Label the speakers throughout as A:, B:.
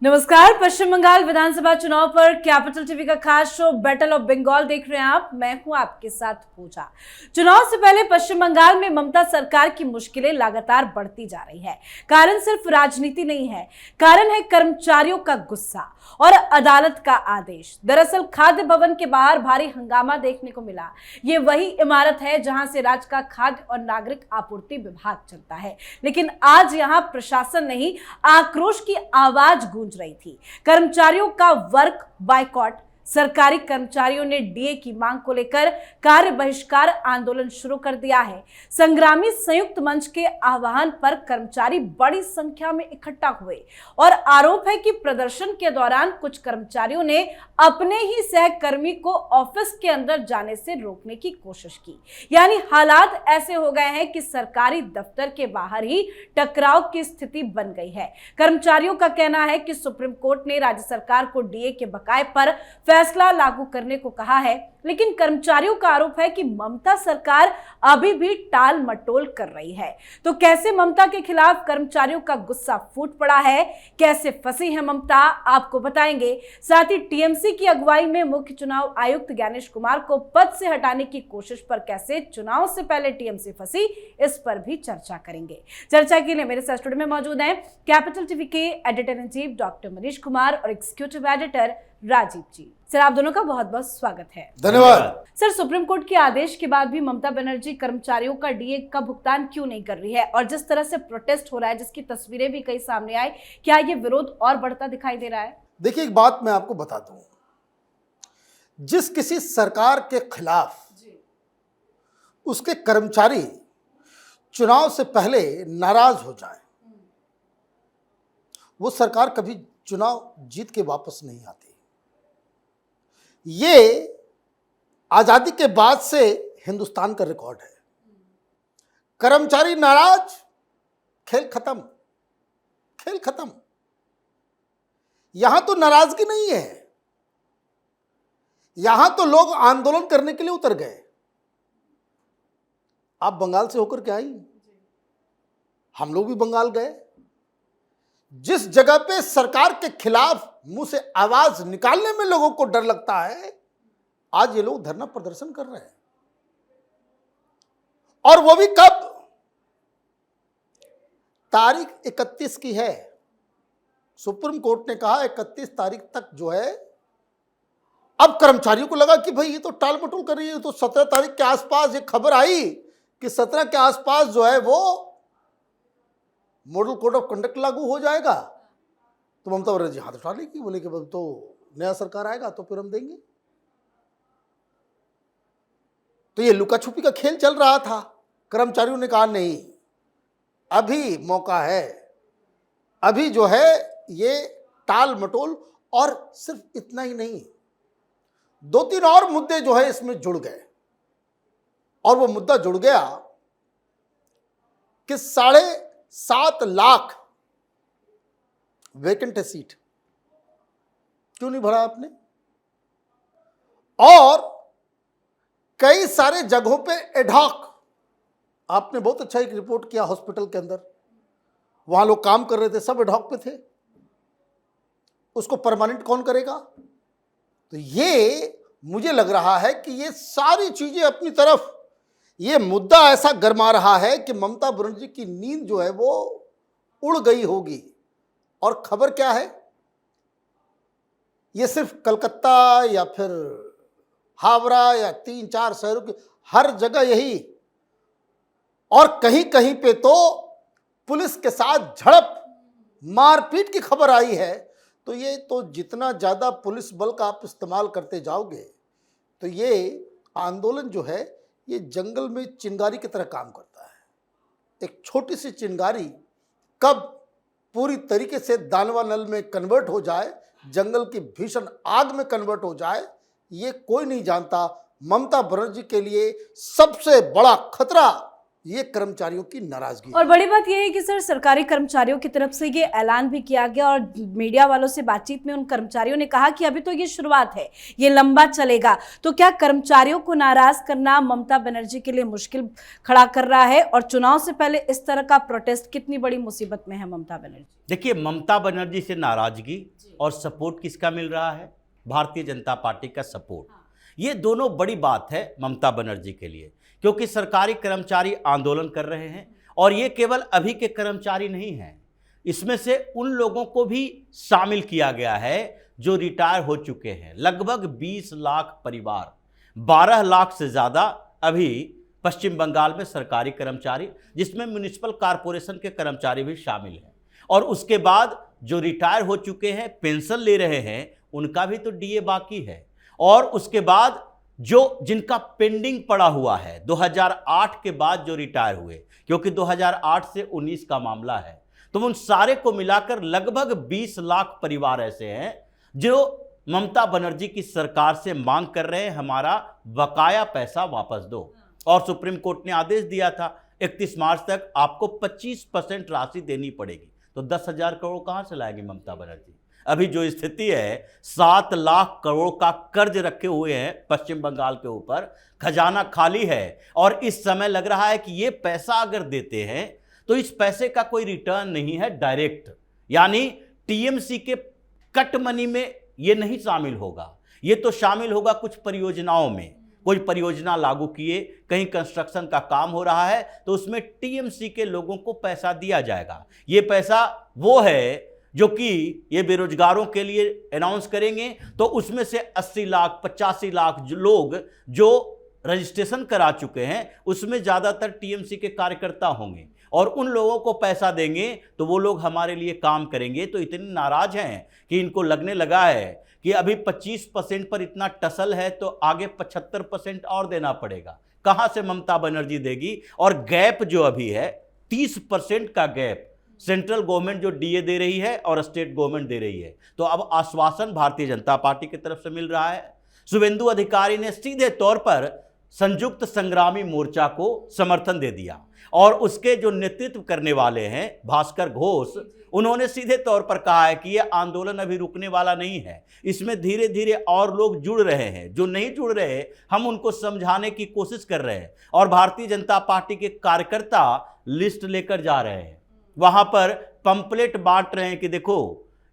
A: नमस्कार। पश्चिम बंगाल विधानसभा चुनाव पर कैपिटल टीवी का खास शो बैटल ऑफ बंगाल देख रहे हैं आप। मैं हूं आपके साथ पूजा। चुनाव से पहले पश्चिम बंगाल में ममता सरकार की मुश्किलें लगातार बढ़ती जा रही है। कारण सिर्फ राजनीति नहीं है, कारण है कर्मचारियों का गुस्सा और अदालत का आदेश। दरअसल खाद्य भवन के बाहर भारी हंगामा देखने को मिला। ये वही इमारत है जहां से राज्य का खाद्य और नागरिक आपूर्ति विभाग चलता है, लेकिन आज यहां प्रशासन नहीं, आक्रोश की आवाज गूंज रही थी। कर्मचारियों का वर्क बायकॉट। सरकारी कर्मचारियों ने डीए की मांग को लेकर कार्य बहिष्कार आंदोलन शुरू कर दिया है। संग्रामी संयुक्त मंच के आह्वान पर कर्मचारी बड़ी संख्या में इकट्ठा हुए और आरोप है कि प्रदर्शन के दौरान कुछ कर्मचारियों ने अपने ही सहकर्मी को ऑफिस के अंदर जाने से रोकने की कोशिश की। यानी हालात ऐसे हो गए हैं कि सरकारी दफ्तर के बाहर ही टकराव की स्थिति बन गई है। कर्मचारियों का कहना है कि सुप्रीम कोर्ट ने राज्य सरकार को डीए के बकाये पर फैसला लागू करने को कहा है, लेकिन कर्मचारियों का आरोप है कि ममता सरकार अभी भी टाल मटोल कर रही है। तो कैसे ममता के खिलाफ कर्मचारियों का गुस्सा फूट पड़ा है, कैसे फंसी है ममता, आपको बताएंगे। साथ ही टीएमसी की अगुवाई में मुख्य चुनाव आयुक्त ज्ञानेश कुमार को पद से हटाने की कोशिश पर कैसे चुनाव से पहले टीएमसी फंसी, इस पर भी चर्चा करेंगे। चर्चा के लिए मेरे साथ स्टूडियो में मौजूद हैं कैपिटल टीवी के editor in chief doctor Manish Kumar और एग्जीक्यूटिव एडिटर राजीव जी। सर, आप दोनों का बहुत बहुत स्वागत है।
B: धन्यवाद।
A: सर, सुप्रीम कोर्ट के आदेश के बाद भी ममता बनर्जी कर्मचारियों का डीए का भुगतान क्यों नहीं कर रही है? और जिस तरह से प्रोटेस्ट हो रहा है, जिसकी तस्वीरें भी कई सामने आई, क्या ये विरोध और बढ़ता दिखाई दे रहा है?
B: देखिए, एक बात मैं आपको बता दूं, जिस किसी सरकार के खिलाफ उसके कर्मचारी चुनाव से पहले नाराज हो जाएं, वो सरकार कभी चुनाव जीत के वापस नहीं आती। ये आजादी के बाद से हिंदुस्तान का रिकॉर्ड है। कर्मचारी नाराज, खेल खत्म, खेल खत्म। यहां तो नाराजगी नहीं है, यहां तो लोग आंदोलन करने के लिए उतर गए। आप बंगाल से होकर के आई, हम लोग भी बंगाल गए। जिस जगह पे सरकार के खिलाफ मुंह से आवाज निकालने में लोगों को डर लगता है, आज ये लोग धरना प्रदर्शन कर रहे हैं। और वो भी कब? तारीख 31 की है। सुप्रीम कोर्ट ने कहा 31 तारीख तक जो है। अब कर्मचारियों को लगा कि भाई ये तो टाल मटोल कर रही है, तो 17 तारीख के आसपास ये खबर आई कि 17 के आसपास जो है वो मॉडल कोड ऑफ कंडक्ट लागू हो जाएगा। तो ममता बनर्जी हाथ उठा लेगी, बोले कि तो नया सरकार आएगा तो फिर हम देंगे। तो ये लुका छुपी का खेल चल रहा था। कर्मचारियों ने कहा नहीं, अभी मौका है, अभी जो है ये टाल मटोल। और सिर्फ इतना ही नहीं, 2-3 और मुद्दे जो है इसमें जुड़ गए। और वो मुद्दा जुड़ गया कि 7.5 लाख वेकेंट है सीट, क्यों नहीं भरा आपने? और कई सारे जगहों पे एडहॉक, आपने बहुत अच्छा एक रिपोर्ट किया हॉस्पिटल के अंदर, वहां लोग काम कर रहे थे, सब एडहॉक पे थे। उसको परमानेंट कौन करेगा? तो ये मुझे लग रहा है कि ये सारी चीजें अपनी तरफ, ये मुद्दा ऐसा गरमा रहा है कि ममता बनर्जी की नींद जो है वो उड़ गई होगी। और खबर क्या है? ये सिर्फ कलकत्ता या फिर हावड़ा या 3-4 शहरों की, हर जगह यही। और कहीं कहीं पे तो पुलिस के साथ झड़प, मारपीट की खबर आई है। तो ये तो जितना ज्यादा पुलिस बल का आप इस्तेमाल करते जाओगे, तो ये आंदोलन जो है ये जंगल में चिंगारी की तरह काम करता है। एक छोटी सी चिंगारी कब पूरी तरीके से दानवा नल में कन्वर्ट हो जाए, जंगल की भीषण आग में कन्वर्ट हो जाए, ये कोई नहीं जानता। ममता बनर्जी के लिए सबसे बड़ा खतरा ये कर्मचारियों की नाराजगी
A: और बड़ी बात यह है कि सर सरकारी कर्मचारियों की तरफ से ये ऐलान भी किया गया और मीडिया वालों से बातचीत में उन कर्मचारियों ने कहा कि अभी तो ये शुरुआत है, ये लंबा चलेगा। तो क्या कर्मचारियों को नाराज करना ममता बनर्जी के लिए मुश्किल खड़ा कर रहा है? और चुनाव से पहले इस तरह का प्रोटेस्ट कितनी बड़ी मुसीबत में है ममता बनर्जी?
C: देखिए, ममता बनर्जी से नाराजगी और सपोर्ट किसका मिल रहा है? भारतीय जनता पार्टी का सपोर्ट। ये दोनों बड़ी बात है ममता बनर्जी के लिए, क्योंकि सरकारी कर्मचारी आंदोलन कर रहे हैं और ये केवल अभी के कर्मचारी नहीं हैं, इसमें से उन लोगों को भी शामिल किया गया है जो रिटायर हो चुके हैं। लगभग 20 लाख परिवार, 12 लाख से ज़्यादा अभी पश्चिम बंगाल में सरकारी कर्मचारी, जिसमें म्युनिसिपल कॉरपोरेशन के कर्मचारी भी शामिल हैं। और उसके बाद जो रिटायर हो चुके हैं, पेंशन ले रहे हैं, उनका भी तो डीए बाकी है। और उसके बाद जो जिनका पेंडिंग पड़ा हुआ है 2008 के बाद जो रिटायर हुए, क्योंकि 2008 से 19 का मामला है, तो उन सारे को मिलाकर लगभग 20 लाख परिवार ऐसे हैं जो ममता बनर्जी की सरकार से मांग कर रहे हैं हमारा बकाया पैसा वापस दो। और सुप्रीम कोर्ट ने आदेश दिया था 31 मार्च तक आपको 25% राशि देनी पड़ेगी। तो 10,000 करोड़ कहां से लाएंगे ममता बनर्जी? अभी जो स्थिति है, 7 लाख करोड़ का कर्ज रखे हुए हैं पश्चिम बंगाल के ऊपर, खजाना खाली है। और इस समय लग रहा है कि ये पैसा अगर देते हैं तो इस पैसे का कोई रिटर्न नहीं है डायरेक्ट, यानी टीएमसी के कट मनी में ये नहीं शामिल होगा। ये तो शामिल होगा कुछ परियोजनाओं में, कोई परियोजना लागू किए, कहीं कंस्ट्रक्शन का काम हो रहा है तो उसमें टीएमसी के लोगों को पैसा दिया जाएगा। ये पैसा वो है जो कि ये बेरोजगारों के लिए अनाउंस करेंगे, तो उसमें से 80 लाख 85 लाख लोग जो रजिस्ट्रेशन करा चुके हैं, उसमें ज़्यादातर टीएमसी के कार्यकर्ता होंगे और उन लोगों को पैसा देंगे तो वो लोग हमारे लिए काम करेंगे। तो इतने नाराज हैं कि इनको लगने लगा है कि अभी 25% पर इतना टसल है तो आगे 75% और देना पड़ेगा। कहाँ से ममता बनर्जी देगी? और गैप जो अभी है 30% का गैप, सेंट्रल गवर्नमेंट जो डीए दे रही है और स्टेट गवर्नमेंट दे रही है, तो अब आश्वासन भारतीय जनता पार्टी की तरफ से मिल रहा है। शुभेंदु अधिकारी ने सीधे तौर पर संयुक्त संग्रामी मोर्चा को समर्थन दे दिया और उसके जो नेतृत्व करने वाले हैं भास्कर घोष, उन्होंने सीधे तौर पर कहा है कि यह आंदोलन अभी रुकने वाला नहीं है, इसमें धीरे धीरे और लोग जुड़ रहे हैं। जो नहीं जुड़ रहे हम उनको समझाने की कोशिश कर रहे हैं और भारतीय जनता पार्टी के कार्यकर्ता लिस्ट लेकर जा रहे हैं, वहां पर पंपलेट बांट रहे हैं कि देखो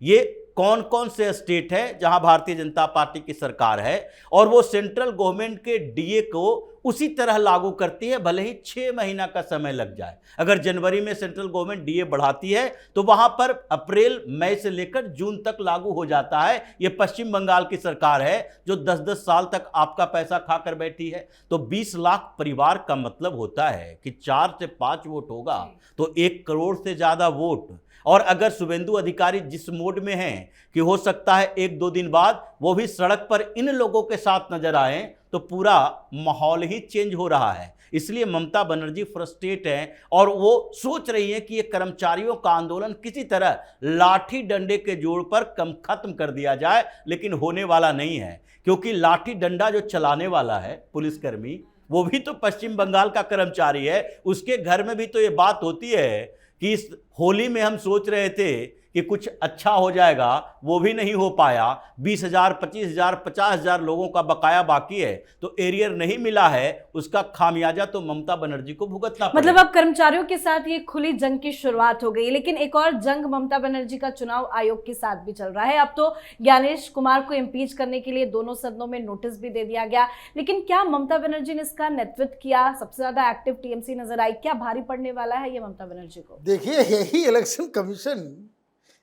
C: ये कौन कौन से स्टेट है जहां भारतीय जनता पार्टी की सरकार है और वो सेंट्रल गवर्नमेंट के डीए को उसी तरह लागू करती है, भले ही 6 महीना का समय लग जाए। अगर जनवरी में सेंट्रल गवर्नमेंट डीए बढ़ाती है तो वहां पर अप्रैल मई से लेकर जून तक लागू हो जाता है। ये पश्चिम बंगाल की सरकार है जो 10-10 साल तक आपका पैसा खाकर बैठी है। तो 20 लाख परिवार का मतलब होता है कि 4 से 5 वोट होगा तो 1 करोड़ से ज्यादा वोट। और अगर शुभेंदु अधिकारी जिस मोड में हैं कि हो सकता है 1-2 दिन बाद वो भी सड़क पर इन लोगों के साथ नजर आए, तो पूरा माहौल ही चेंज हो रहा है। इसलिए ममता बनर्जी फ्रस्ट्रेट हैं और वो सोच रही हैं कि ये कर्मचारियों का आंदोलन किसी तरह लाठी डंडे के जोर पर खत्म कर दिया जाए, लेकिन होने वाला नहीं है, क्योंकि लाठी डंडा जो चलाने वाला है पुलिसकर्मी, वो भी तो पश्चिम बंगाल का कर्मचारी है। उसके घर में भी तो ये बात होती है कि इस होली में हम सोच रहे थे कि कुछ अच्छा हो जाएगा, वो भी नहीं हो पाया। 20,000, 25,000, 50,000 लोगों का बकाया बाकी है, तो एरियर नहीं मिला है, उसका खामियाजा तो ममता बनर्जी को भुगतना पड़ेगा।
A: मतलब अब कर्मचारियों के साथ ये खुली जंग की शुरुआत हो गई, लेकिन एक और जंग ममता बनर्जी का चुनाव आयोग के साथ भी चल रहा है। अब तो ज्ञानेश कुमार को इम्पीच करने के लिए दोनों सदनों में नोटिस भी दे दिया गया, लेकिन क्या ममता बनर्जी ने इसका नेतृत्व किया? सबसे ज्यादा एक्टिव टीएमसी नजर आई। क्या भारी पड़ने वाला है ये ममता बनर्जी को?
B: देखिए, यही इलेक्शन कमीशन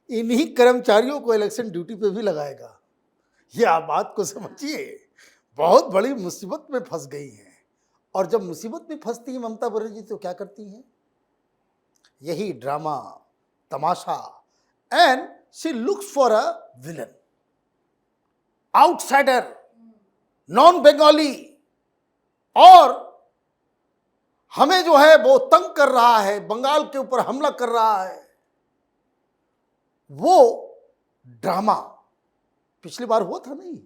B: इन्हीं कर्मचारियों को इलेक्शन ड्यूटी पे भी लगाएगा। ये आप बात को समझिए, बहुत बड़ी मुसीबत में फंस गई हैं। और जब मुसीबत में फंसती है ममता बनर्जी तो क्या करती हैं? यही drama, Tamasha, and she looks for a villain, outsider, non Bengali, और हमें जो है वो तंग कर रहा है, बंगाल के ऊपर हमला कर रहा है। वो ड्रामा पिछली बार हुआ था नहीं?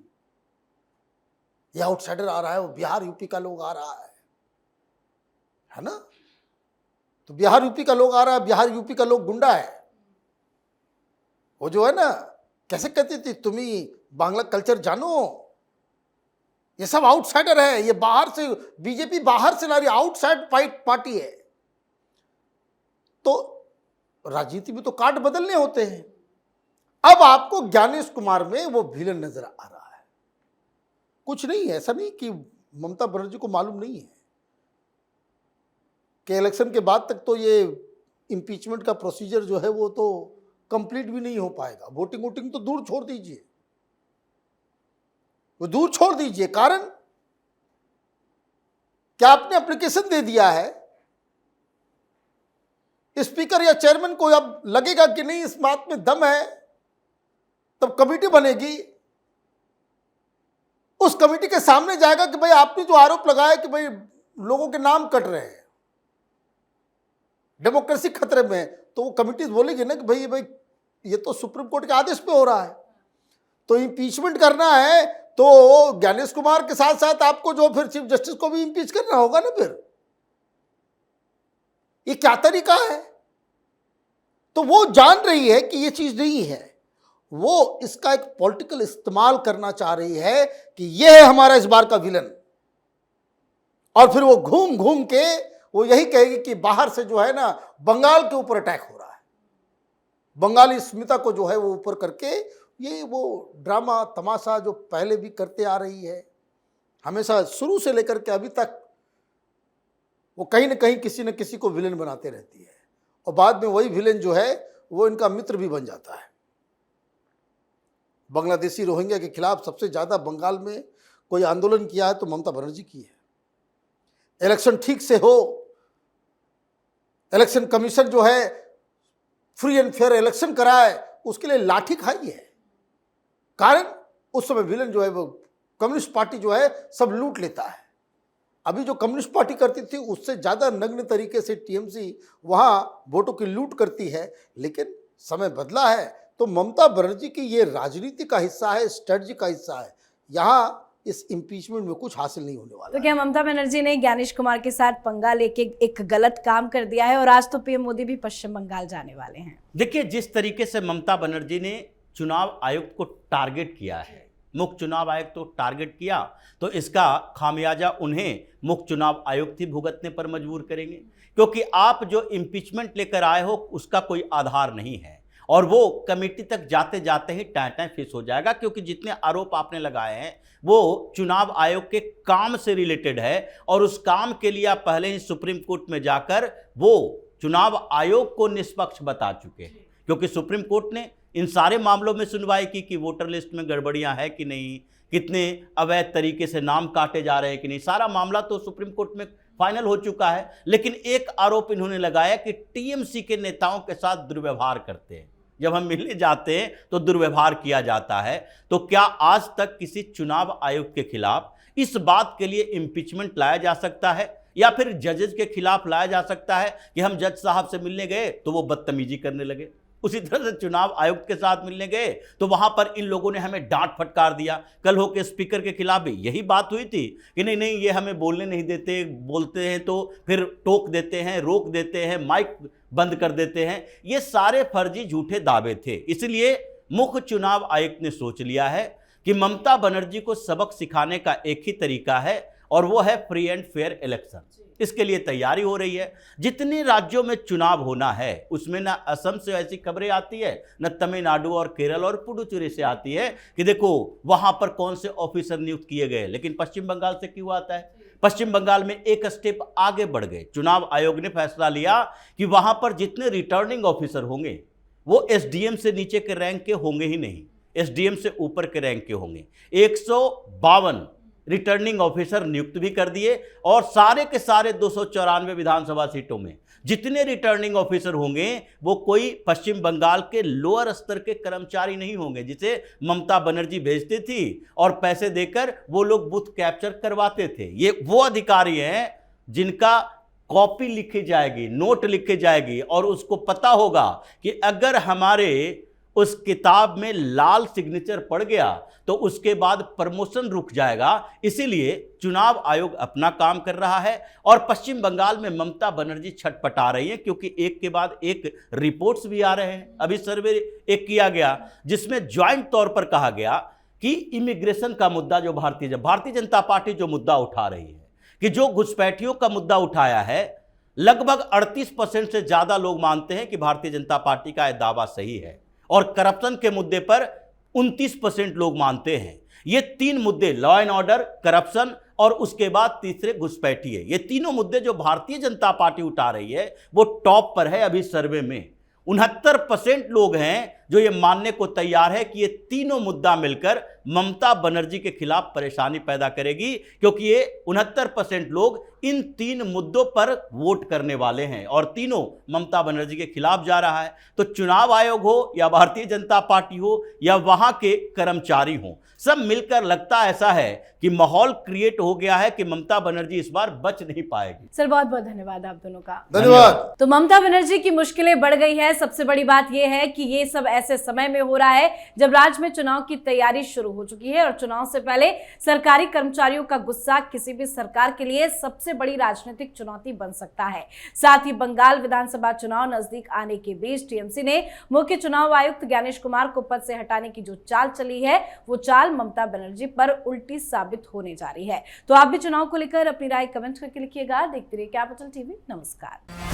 B: ये आउटसाइडर आ रहा है, वो बिहार यूपी का लोग आ रहा है ना? तो बिहार यूपी का लोग आ रहा है, बिहार यूपी का लोग गुंडा है। वो जो है ना, कैसे कहती थी, तुम ही बांग्ला कल्चर जानो, ये सब आउटसाइडर है, ये बाहर से, बीजेपी बाहर से ला रही, आउटसाइड पार्टी है। तो राजनीति में तो कार्ड बदलने होते हैं। अब आपको ज्ञानेश कुमार में वो विलन नजर आ रहा है। कुछ नहीं है, ऐसा नहीं कि ममता बनर्जी को मालूम नहीं है कि इलेक्शन के बाद तक तो ये इम्पीचमेंट का प्रोसीजर जो है वो तो कंप्लीट भी नहीं हो पाएगा। वोटिंग तो दूर छोड़ दीजिए, वो दूर छोड़ दीजिए। कारण क्या आपने एप्लीकेशन दे दिया है, स्पीकर या चेयरमैन को अब लगेगा कि नहीं इस बात में दम है, तब कमेटी बनेगी, उस कमेटी के सामने जाएगा कि भाई आपने जो आरोप लगाया कि भाई लोगों के नाम कट रहे हैं, डेमोक्रेसी खतरे में है, तो वो कमेटी बोलेगी ना कि भाई ये तो सुप्रीम कोर्ट के आदेश पे हो रहा है, तो इम्पीचमेंट करना है तो ज्ञानेश कुमार के साथ साथ आपको जो फिर चीफ जस्टिस को भी इम्पीच करना होगा ना। फिर ये क्या तरीका है? तो वो जान रही है कि ये चीज नहीं है, वो इसका एक पॉलिटिकल इस्तेमाल करना चाह रही है कि ये है हमारा इस बार का विलन। और फिर वो घूम घूम के वो यही कहेगी कि बाहर से जो है ना बंगाल के ऊपर अटैक हो रहा है, बंगाली अस्मिता को जो है वो ऊपर करके ये वो ड्रामा तमाशा जो पहले भी करते आ रही है, हमेशा शुरू से लेकर के अभी तक वो कहीं ना कहीं किसी न किसी को विलेन बनाते रहती है, और बाद में वही विलेन जो है वो इनका मित्र भी बन जाता है। बांग्लादेशी रोहिंग्या के खिलाफ सबसे ज्यादा बंगाल में कोई आंदोलन किया है तो ममता बनर्जी की है। इलेक्शन ठीक से हो, इलेक्शन कमीशन जो है फ्री एंड फेयर इलेक्शन कराए, उसके लिए लाठी खाई है। कारण उस समय विलेन जो है वो कम्युनिस्ट पार्टी जो है सब लूट लेता है। अभी जो कम्युनिस्ट पार्टी करती थी उससे ज्यादा नग्न तरीके से टीएमसी वहां वोटों की लूट करती है। लेकिन समय बदला है, तो ममता बनर्जी की ये राजनीति का हिस्सा है, स्ट्रेटजी का हिस्सा है। यहाँ इस इम्पीचमेंट में कुछ हासिल नहीं होने वाला।
A: तो क्या ममता बनर्जी ने ज्ञानेश कुमार के साथ पंगा लेके एक गलत काम कर दिया है, और आज तो पीएम मोदी भी पश्चिम बंगाल जाने वाले हैं?
C: देखिए, जिस तरीके से ममता बनर्जी ने चुनाव आयुक्त को टारगेट किया है, मुख्य चुनाव आयुक्त को टारगेट किया, तो इसका खामियाजा उन्हें मुख्य चुनाव आयुक्त ही भुगतने पर मजबूर करेंगे। क्योंकि आप जो इम्पीचमेंट लेकर आए हो उसका कोई आधार नहीं है, और वो कमेटी तक जाते जाते ही टाँ फिस हो जाएगा। क्योंकि जितने आरोप आपने लगाए हैं वो चुनाव आयोग के काम से रिलेटेड है, और उस काम के लिए आप पहले ही सुप्रीम कोर्ट में जाकर वो चुनाव आयोग को निष्पक्ष बता चुके हैं। क्योंकि सुप्रीम कोर्ट ने इन सारे मामलों में सुनवाई की कि वोटर लिस्ट में गड़बड़ियां हैं कि नहीं, कितने अवैध तरीके से नाम काटे जा रहे हैं कि नहीं, सारा मामला तो सुप्रीम कोर्ट में फाइनल हो चुका है। लेकिन एक आरोप इन्होंने लगाया कि टीएमसी के नेताओं के साथ दुर्व्यवहार करते हैं, जब हम मिलने जाते हैं तो दुर्व्यवहार किया जाता है। तो क्या आज तक किसी चुनाव आयुक्त के खिलाफ इस बात के लिए इम्पीचमेंट लाया जा सकता है, या फिर जजेस के खिलाफ लाया जा सकता है कि हम जज साहब से मिलने गए तो वो बदतमीजी करने लगे, उसी तरह से चुनाव आयुक्त के साथ मिलने गए तो वहां पर इन लोगों ने हमें डांट फटकार दिया। कल होके स्पीकर के खिलाफ भी यही बात हुई थी कि नहीं नहीं ये हमें बोलने नहीं देते, बोलते हैं तो फिर टोक देते हैं, रोक देते हैं, माइक बंद कर देते हैं। ये सारे फर्जी झूठे दावे थे। इसलिए मुख्य चुनाव आयुक्त ने सोच लिया है कि ममता बनर्जी को सबक सिखाने का एक ही तरीका है, और वो है फ्री एंड फेयर इलेक्शन। इसके लिए तैयारी हो रही है। जितने राज्यों में चुनाव होना है उसमें ना असम से ऐसी खबरें आती है, न तमिलनाडु और केरल और पुडुचेरी से आती है कि देखो वहां पर कौन से ऑफिसर नियुक्त किए गए। लेकिन पश्चिम बंगाल से क्यों आता है? पश्चिम बंगाल में एक स्टेप आगे बढ़ गए। चुनाव आयोग ने फैसला लिया कि वहां पर जितने रिटर्निंग ऑफिसर होंगे वो एसडीएम से नीचे के रैंक के होंगे ही नहीं, एसडीएम से ऊपर के रैंक के होंगे। 152 रिटर्निंग ऑफिसर नियुक्त भी कर दिए, और सारे के सारे 294 विधानसभा सीटों में जितने रिटर्निंग ऑफिसर होंगे वो कोई पश्चिम बंगाल के लोअर स्तर के कर्मचारी नहीं होंगे जिसे ममता बनर्जी भेजती थी और पैसे देकर वो लोग बूथ कैप्चर करवाते थे। ये वो अधिकारी हैं जिनका कॉपी लिखी जाएगी, नोट लिखी जाएगी, और उसको पता होगा कि अगर हमारे उस किताब में लाल सिग्नेचर पड़ गया तो उसके बाद प्रमोशन रुक जाएगा। इसीलिए चुनाव आयोग अपना काम कर रहा है और पश्चिम बंगाल में ममता बनर्जी छटपटा रही हैं, क्योंकि एक के बाद एक रिपोर्ट्स भी आ रहे हैं। अभी सर्वे एक किया गया जिसमें ज्वाइंट तौर पर कहा गया कि इमिग्रेशन का मुद्दा जो भारतीय जनता पार्टी जो मुद्दा उठा रही है, कि जो घुसपैठियों का मुद्दा उठाया है, लगभग 38% से ज्यादा लोग मानते हैं कि भारतीय जनता पार्टी का यह दावा सही है, और करप्शन के मुद्दे पर 29% लोग मानते हैं। ये तीन मुद्दे, लॉ एंड ऑर्डर, करप्शन और उसके बाद तीसरे घुसपैठी है, ये तीनों मुद्दे जो भारतीय जनता पार्टी उठा रही है वो टॉप पर है। अभी सर्वे में 69% लोग हैं जो ये मानने को तैयार है कि ये तीनों मुद्दा मिलकर ममता बनर्जी के खिलाफ परेशानी पैदा करेगी, क्योंकि ये 69% लोग इन तीन मुद्दों पर वोट करने वाले हैं और तीनों ममता बनर्जी के खिलाफ जा रहा है। तो चुनाव आयोग हो या भारतीय जनता पार्टी हो या वहां के कर्मचारी हो, सब मिलकर लगता ऐसा है कि माहौल क्रिएट हो गया है कि ममता बनर्जी इस बार बच नहीं पाएगी।
A: सर बहुत बहुत धन्यवाद आप दोनों का।
B: धन्यवाद।
A: तो ममता बनर्जी की मुश्किलें बढ़ गई है। सबसे बड़ी बात यह है कि ये सब ऐसे समय में हो रहा है जब राज्य में चुनाव की तैयारी शुरू हो चुकी है और चुनाव से पहले सरकारी कर्मचारियों का गुस्सा किसी भी सरकार के लिए सबसे बड़ी राजनीतिक चुनौती बन सकता है। साथ ही बंगाल विधानसभा चुनाव नजदीक आने के बीच टीएमसी ने मुख्य चुनाव आयुक्त ज्ञानेश कुमार को पद से हटाने की जो चाल चली है वो चाल ममता बनर्जी पर उल्टी साबित होने जा रही है। तो आप भी चुनाव को लेकर अपनी राय कमेंट करके लिखिएगा। देखते रहिए कैपिटल टीवी। नमस्कार।